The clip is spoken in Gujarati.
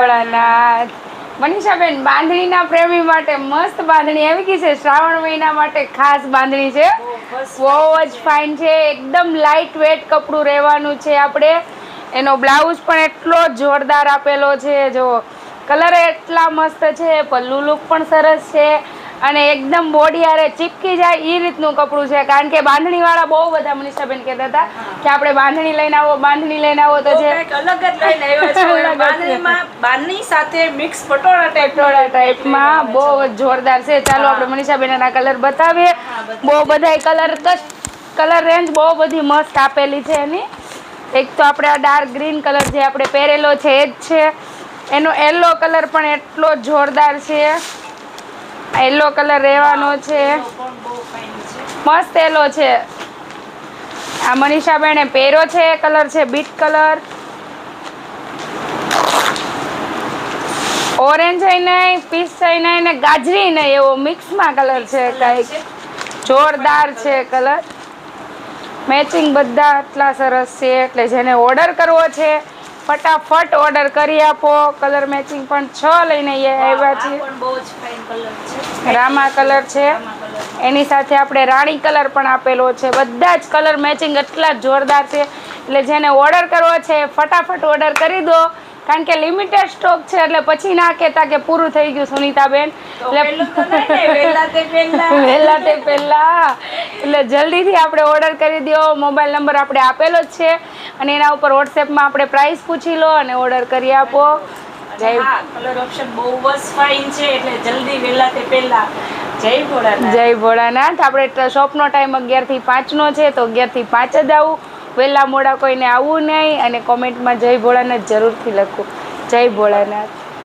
ભોળાનાથ. મનીષાબેન, બાંધણીના પ્રેમી માટે મસ્ત બાંધણી આવી ગઈ છે. શ્રાવણ મહિના માટે ખાસ બાંધણી છે. બહુ જ ફાઇન છે, એકદમ લાઇટ વેટ કપડું રહેવાનું છે. આપણે એનો બ્લાઉઝ પણ એટલો જોરદાર આપેલો છે. જો કલર એટલા મસ્ત છે, પલ્લુ લુક પણ સરસ છે અને એકદમ બોડી હારે ચીપકી જાય એ રીતનું કપડું છે. કારણ કે બાંધણી વાળા બહુ બધા મનીષાબેન કહેતા હતા કે આપણે બાંધણી લઈને આવો, બાંધણી લઈને આવો, તો જે અલગ જ લઈને આવ્યા છે. બાંધણીમાં બાંધણી સાથે મિક્સ પટોળા ટાઈપમાં બહુ જોરદાર છે. ચાલો આપણે મનીષાબેન ના કલર બતાવીએ. બહુ બધા કલર રેન્જ બહુ બધી મસ્ત આપેલી છે એની. એક તો આપણે આ ડાર્ક ગ્રીન કલર જે આપણે પહેરેલો છે એ જ છે. એનો યલો કલર પણ એટલો જોરદાર છે. યલો કલર રહેવાનો છે, મસ્ત યલો છે. આ મનીષાબેને પહેરો છે કલર છે બીટ કલર. ઓરેન્જ નહીં, પીસ નહીં ને ગાજરી નહીં, એવો મિક્સમાં કલર છે. કંઈક જોરદાર છે કલર. મેચિંગ બધા એટલા સરસ છે. એટલે જેને ઓર્ડર કરવો છે ફટાફટ ઓર્ડર કરી આપો. કલર મેચિંગ પણ 6 લઈને આવ્યા છીએ. રામા કલર છે, એની સાથે આપણે રાણી કલર પણ આપેલો છે. બધા જ કલર મેચિંગ એટલા જોરદાર છે. એટલે જેને ઓર્ડર કરવો છે ફટાફટ ઓર્ડર કરી દો. કારણ કે લિમિટેડ સ્ટોક છે, એટલે પછી ના કહેતા કે પૂરું થઈ ગયું સુનીતાબેન. વહેલા તે પહેલા એટલે જલ્દીથી આપણે ઓર્ડર કરી દો. મોબાઈલ નંબર આપણે આપેલો જ છે અને એના ઉપર વોટ્સએપમાં આપણે પ્રાઇસ પૂછી લો અને ઓર્ડર કરી આપો. કલર ઓપ્શન બહુ જ ફાઇન છે, એટલે જલ્દી વહેલા તે પહેલા. જય ભોળાનાથ. જય ભોળાનાથ. આપણે શોપનો ટાઈમ 11 થી 5 નો છે, તો 11 થી 5 જ આવું. વહેલા મોડા કોઈને આવવું નહીં. અને કોમેન્ટમાં જય ભોળાનાથ જરૂરથી લખો. જય ભોળાનાથ.